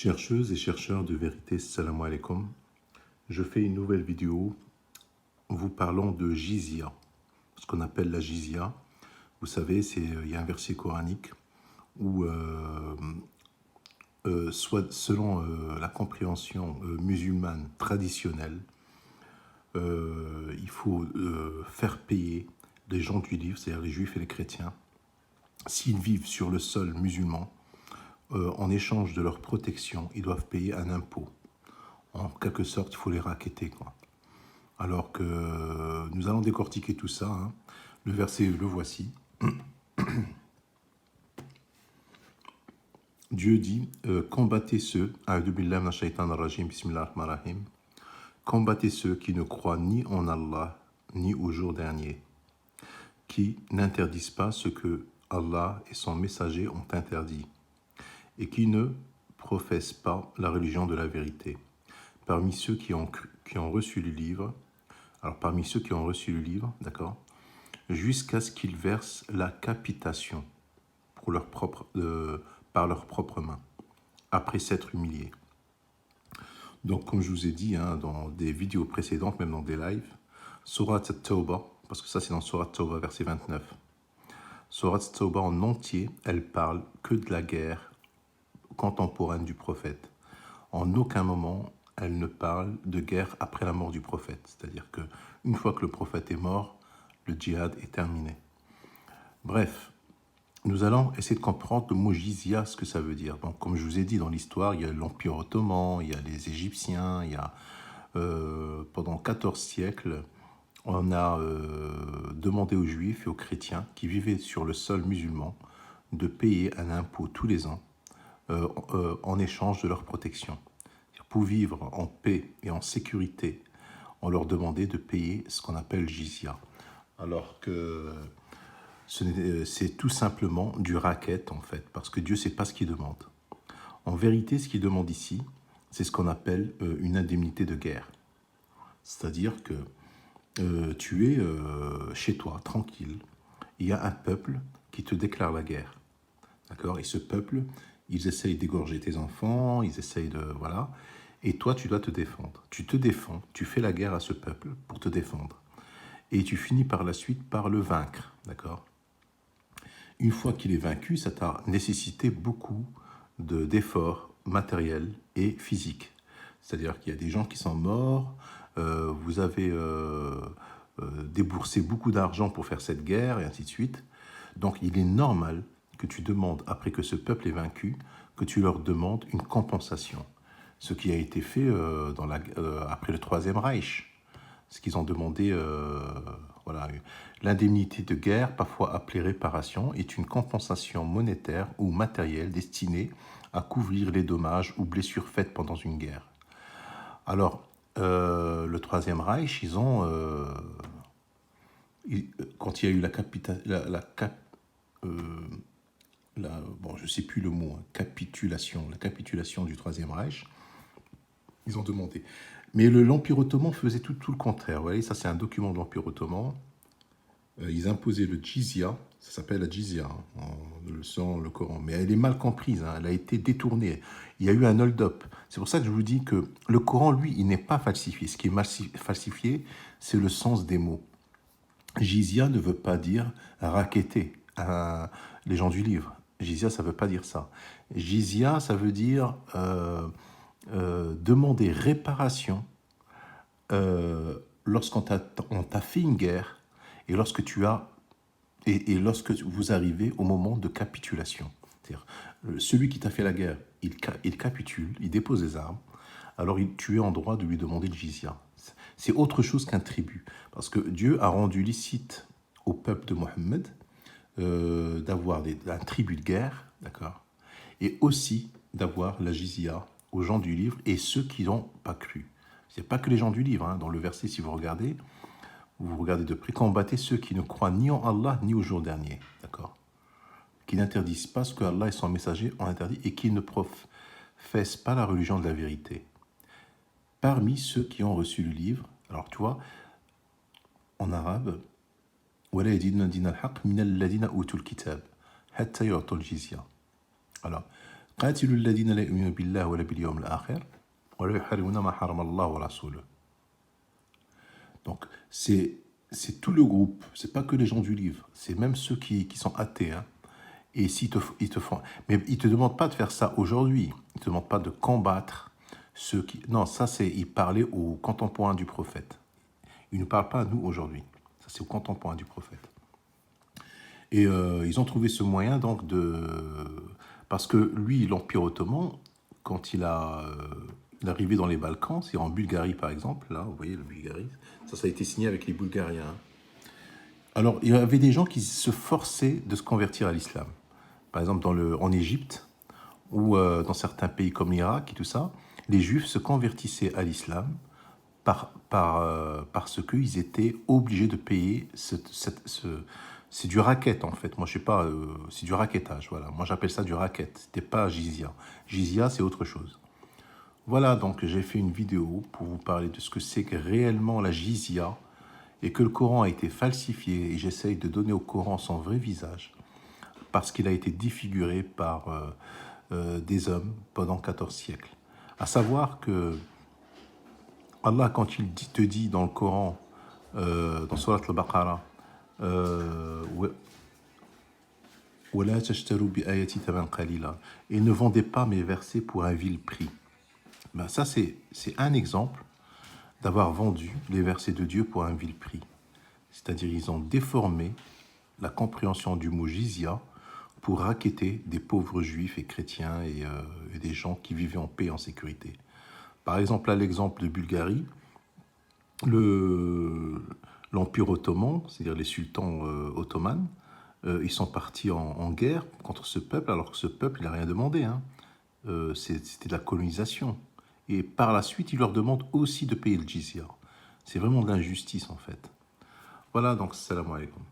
Chercheuses et chercheurs de vérité, salam alaikum. Je fais une nouvelle vidéo vous parlant de jizya, ce qu'on appelle la jizya. Vous savez, il y a un verset coranique où, soit selon la compréhension musulmane traditionnelle, il faut faire payer les gens du livre, c'est-à-dire les juifs et les chrétiens, s'ils vivent sur le sol musulman, en échange de leur protection, ils doivent payer un impôt. En quelque sorte, il faut les racketter, quoi. Alors que nous allons décortiquer tout ça, hein. Le verset, le voici. Dieu dit, combattez ceux, combattez ceux qui ne croient ni en Allah, ni au jour dernier, qui n'interdisent pas ce que Allah et son messager ont interdit, et qui ne professent pas la religion de la vérité. Parmi ceux qui ont reçu le livre, d'accord, jusqu'à ce qu'ils versent la capitation pour par leurs propres mains, après s'être humiliés. Donc, comme je vous ai dit dans des vidéos précédentes, même dans des lives, Surat At-Tawbah, parce que ça c'est dans Surat At-Tawbah, verset 29. Surat At-Tawbah en entier, elle parle que de la guerre contemporaine du prophète. En aucun moment, elle ne parle de guerre après la mort du prophète. C'est-à-dire qu'une fois que le prophète est mort, le djihad est terminé. Bref, nous allons essayer de comprendre le mot jizya, ce que ça veut dire. Donc, comme je vous ai dit dans l'histoire, il y a l'Empire ottoman, il y a les Égyptiens, il y a pendant 14 siècles, on a demandé aux Juifs et aux chrétiens qui vivaient sur le sol musulman de payer un impôt tous les ans en échange de leur protection. Pour vivre en paix et en sécurité, on leur demandait de payer ce qu'on appelle jizya. Alors que c'est tout simplement du racket, en fait, parce que Dieu ne sait pas ce qu'il demande. En vérité, ce qu'il demande ici, c'est ce qu'on appelle une indemnité de guerre. C'est-à-dire que tu es chez toi, tranquille, il y a un peuple qui te déclare la guerre. D'accord ? Et ce peuple, ils essayent d'égorger tes enfants, ils essayent de... Voilà. Et toi, tu dois te défendre. Tu te défends, tu fais la guerre à ce peuple pour te défendre. Et tu finis par la suite par le vaincre. D'accord ? Une fois qu'il est vaincu, ça t'a nécessité beaucoup d'efforts matériels et physiques. C'est-à-dire qu'il y a des gens qui sont morts, vous avez déboursé beaucoup d'argent pour faire cette guerre, et ainsi de suite. Donc il est normal que tu demandes, après que ce peuple est vaincu, que tu leur demandes une compensation. Ce qui a été fait après le Troisième Reich. Ce qu'ils ont demandé, voilà, l'indemnité de guerre, parfois appelée réparation, est une compensation monétaire ou matérielle destinée à couvrir les dommages ou blessures faites pendant une guerre. Alors, le Troisième Reich, quand il y a eu je ne sais plus le mot, la capitulation du Troisième Reich, ils ont demandé. Mais l'Empire ottoman faisait tout le contraire. Vous voyez, ça c'est un document de l'Empire ottoman. Ils imposaient le jizya, ça s'appelle la jizya, selon le Coran. Mais elle est mal comprise, elle a été détournée. Il y a eu un hold-up. C'est pour ça que je vous dis que le Coran, lui, il n'est pas falsifié. Ce qui est falsifié, c'est le sens des mots. Jizya ne veut pas dire racketter les gens du livre. Jizya, ça ne veut pas dire ça. Jizya, ça veut dire demander réparation lorsqu'on t'a fait une guerre et lorsque lorsque vous arrivez au moment de capitulation. C'est-à-dire, celui qui t'a fait la guerre, il capitule, il dépose les armes, alors tu es en droit de lui demander le jizya. C'est autre chose qu'un tribut, parce que Dieu a rendu licite au peuple de Mohammed d'avoir un tribut de guerre, d'accord, et aussi d'avoir la jizya aux gens du livre et ceux qui n'ont pas cru. C'est pas que les gens du livre, dans le verset, si vous regardez de près, combattez ceux qui ne croient ni en Allah ni au jour dernier, d'accord, qui n'interdisent pas ce que Allah et son messager ont interdit et qui ne professent pas la religion de la vérité. Parmi ceux qui ont reçu le livre, alors tu vois, en arabe, alors, قاتلوا الذين لا يؤمنون بالله ولا باليوم الآخر ولا يحرمون ما حرم الله ورسوله. Donc, c'est tout le groupe, c'est pas que les gens du livre, c'est même ceux qui sont athées. Hein. Et ils te font. Mais ils ne te demandent pas de faire ça aujourd'hui, ils ne te demandent pas de combattre ceux qui. Non, ça, c'est. Ils parlaient aux contemporains du prophète. Ils ne parlent pas à nous aujourd'hui. Ça, c'est aux contemporains du prophète. Et ils ont trouvé ce moyen, donc, de. Parce que lui, l'Empire ottoman, quand il est arrivé dans les Balkans, c'est en Bulgarie par exemple, là, vous voyez le Bulgarie, ça a été signé avec les Bulgariens. Alors, il y avait des gens qui se forçaient de se convertir à l'islam. Par exemple, en Égypte, ou dans certains pays comme l'Irak et tout ça, les Juifs se convertissaient à l'islam parce qu'ils étaient obligés de payer c'est du racket en fait. Moi, je sais pas, c'est du raquettage, voilà. Moi, j'appelle ça du racket. C'était pas jizya. Jizya, c'est autre chose. Voilà, donc j'ai fait une vidéo pour vous parler de ce que c'est que réellement la jizya et que le Coran a été falsifié et j'essaye de donner au Coran son vrai visage parce qu'il a été défiguré par des hommes pendant 14 siècles. À savoir que Allah, quand il te dit dans le Coran, dans Surat al-Baqarah, et ne vendez pas mes versets pour un vil prix. Ben ça, c'est un exemple d'avoir vendu les versets de Dieu pour un vil prix. C'est-à-dire ils ont déformé la compréhension du mot jizya pour racketter des pauvres juifs et chrétiens et des gens qui vivaient en paix et en sécurité. Par exemple, à l'exemple de Bulgarie, l'Empire ottoman, c'est-à-dire les sultans ottomans, ils sont partis en guerre contre ce peuple, alors que ce peuple, il n'a rien demandé. Hein. C'était de la colonisation. Et par la suite, ils leur demandent aussi de payer le jizya. C'est vraiment de l'injustice, en fait. Voilà, donc, salam alaikum.